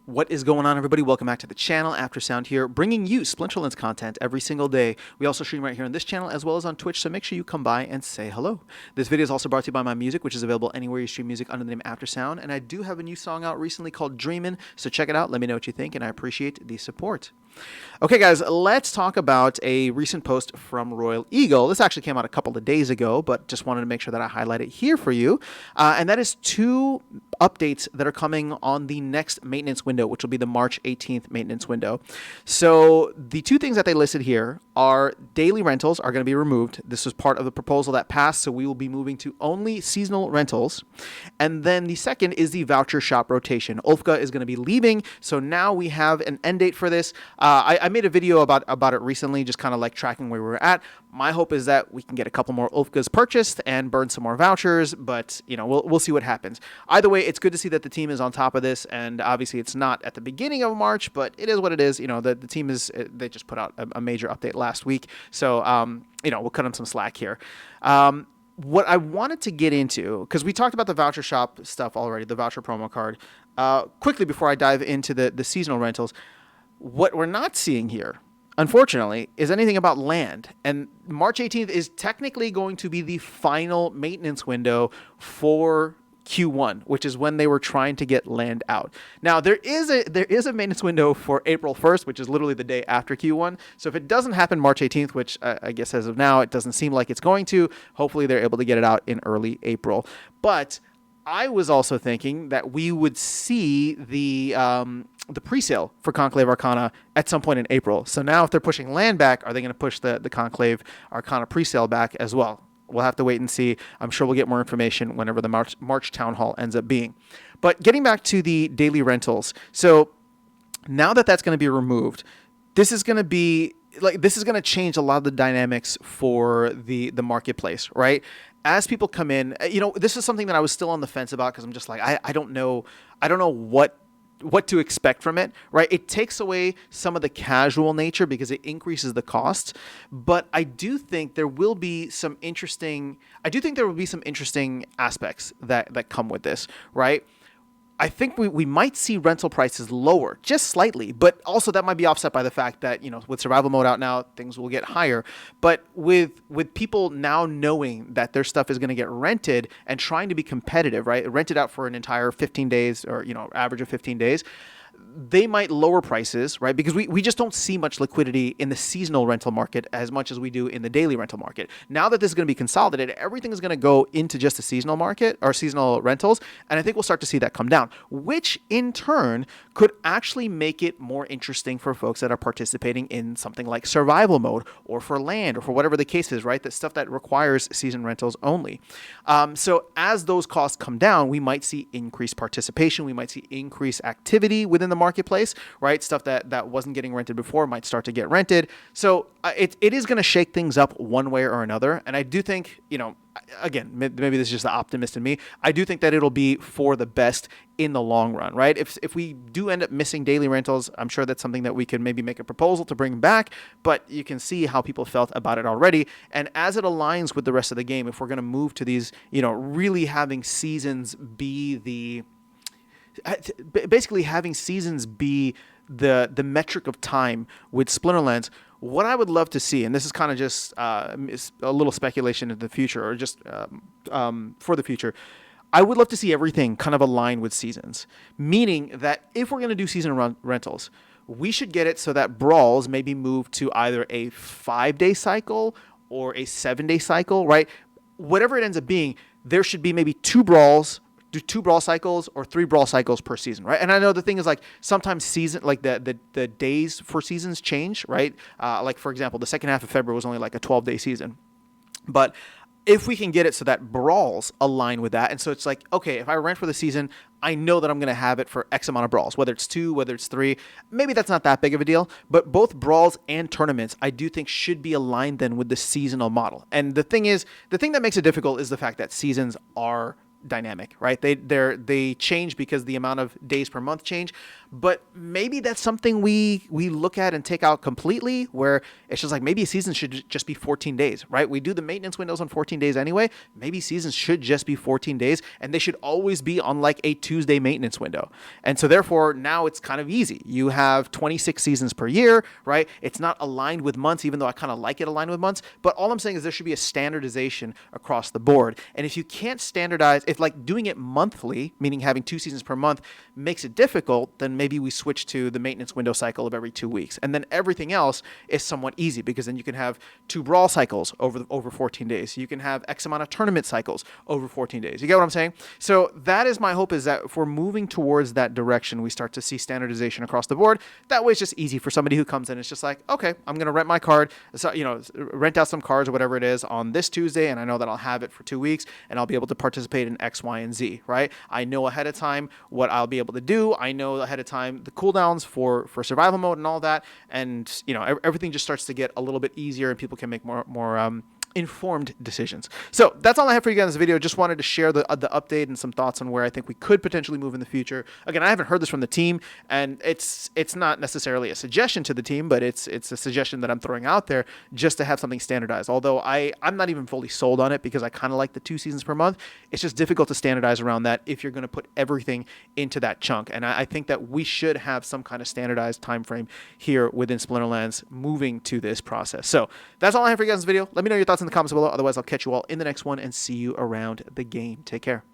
What is going on, everybody? Welcome back to the channel. After Sound here, bringing you Splinterlands content every single day. We also stream right here on this channel as well as on Twitch, so make sure you come by and say hello. This video is also brought to you by my music, which is available anywhere you stream music under the name After Sound, and I do have a new song out recently called Dreamin', so check it out. Let me know what you think, and I appreciate the support. Okay, guys, let's talk about a recent post from Royal Eagle. This actually came out a couple of days ago, but just wanted to make sure that I highlight it here for you. And that is two updates that are coming on the next maintenance window, which will be the March 18th maintenance window. So the two things that they listed here are daily rentals are going to be removed. This was part of the proposal that passed, so we will be moving to only seasonal rentals. And then the second is the voucher shop rotation. Ulfka is going to be leaving, so now we have an end date for this. I made a video about it recently, just kind of like tracking where we were at. My hope is that we can get a couple more Ulfkas purchased and burn some more vouchers, but you know, we'll see what happens. Either way, it's good to see that the team is on top of this, and obviously it's not at the beginning of March, but it is what it is. You know, the team is, they just put out a major update last week, so you know, we'll cut them some slack here. What I wanted to get into, because we talked about the voucher shop stuff already, the voucher promo card, quickly before I dive into the seasonal rentals, what we're not seeing here, unfortunately, is anything about land. And March 18th is technically going to be the final maintenance window for Q1, which is when they were trying to get land out. Now, there is a maintenance window for April 1st, which is literally the day after Q1. So if it doesn't happen March 18th, which I guess as of now, it doesn't seem like it's going to, hopefully they're able to get it out in early April. But I was also thinking that we would see the pre-sale for Conclave Arcana at some point in April. So now if they're pushing land back, are they going to push the Conclave Arcana pre-sale back as well? We'll have to wait and see. I'm sure we'll get more information whenever the March Town Hall ends up being. But getting back to the daily rentals. So now that that's going to be removed, this is going to change a lot of the dynamics for the marketplace, right? As people come in, you know, this is something that I was still on the fence about because I'm just like, I don't know what to expect from it, right? It takes away some of the casual nature because it increases the cost, but I do think there will be some interesting aspects that come with this, right? I think we might see rental prices lower just slightly, but also that might be offset by the fact that, you know, with survival mode out now, things will get higher. But with people now knowing that their stuff is going to get rented and trying to be competitive, right? Rented out for an entire 15 days or, you know, average of 15 days, they might lower prices, right? Because we just don't see much liquidity in the seasonal rental market as much as we do in the daily rental market. Now that this is going to be consolidated, everything is going to go into just the seasonal market or seasonal rentals. And I think we'll start to see that come down, which in turn could actually make it more interesting for folks that are participating in something like survival mode or for land or for whatever the case is, right? That stuff that requires season rentals only. So as those costs come down, we might see increased participation. We might see increased activity within the marketplace, right? Stuff that wasn't getting rented before might start to get rented. So it is going to shake things up one way or another. And I do think, you know, again, maybe this is just the optimist in me. I do think that it'll be for the best in the long run, right? If we do end up missing daily rentals, I'm sure that's something that we could maybe make a proposal to bring back, but you can see how people felt about it already. And as it aligns with the rest of the game, if we're going to move to these, you know, really having seasons be basically having seasons be the metric of time with Splinterlands, what I would love to see, and this is kind of just is a little speculation in the future or just for the future, I would love to see everything kind of align with seasons, meaning that if we're going to do season rentals, we should get it so that brawls may be moved to either a 5-day cycle or a 7-day cycle, right? Whatever it ends up being, there should be maybe 2 brawl cycles or 3 brawl cycles per season, right? And I know the thing is, like, sometimes season, like the days for seasons change, right? Like, for example, the second half of February was only like a 12-day season. But if we can get it so that brawls align with that, and so it's like, okay, if I rent for the season, I know that I'm going to have it for X amount of brawls, whether it's 2, whether it's 3. Maybe that's not that big of a deal, but both brawls and tournaments, I do think should be aligned then with the seasonal model. And the thing that makes it difficult is the fact that seasons are dynamic, right? They change because the amount of days per month change, but maybe that's something we look at and take out completely, where it's just like maybe a season should just be 14 days, right? We do the maintenance windows on 14 days anyway. Maybe seasons should just be 14 days, and they should always be on like a Tuesday maintenance window. And so therefore now it's kind of easy. You have 26 seasons per year, right? It's not aligned with months, even though I kind of like it aligned with months. But all I'm saying is there should be a standardization across the board. And if you can't standardize, if like doing it monthly, meaning having 2 seasons per month, makes it difficult, then maybe we switch to the maintenance window cycle of every 2 weeks. And then everything else is somewhat easy, because then you can have 2 brawl cycles over 14 days. You can have X amount of tournament cycles over 14 days. You get what I'm saying? So that is my hope, is that if we're moving towards that direction, we start to see standardization across the board. That way it's just easy for somebody who comes in. It's just like, okay, I'm going to rent my card, so, rent out some cards or whatever it is on this Tuesday, and I know that I'll have it for 2 weeks, and I'll be able to participate in X, Y, and Z, right? I know ahead of time what I'll be able to do. I know ahead of time the cooldowns for survival mode and all that, and everything just starts to get a little bit easier, and people can make more informed decisions. So that's all I have for you guys in this video. Just wanted to share the update and some thoughts on where I think we could potentially move in the future. Again, I haven't heard this from the team, and it's not necessarily a suggestion to the team, but it's a suggestion that I'm throwing out there just to have something standardized. Although I'm not even fully sold on it, because I kind of like the 2 seasons per month. It's just difficult to standardize around that if you're going to put everything into that chunk. And I think that we should have some kind of standardized time frame here within Splinterlands moving to this process. So that's all I have for you guys in this video. Let me know your thoughts in the comments below. Otherwise, I'll catch you all in the next one and see you around the game. Take care.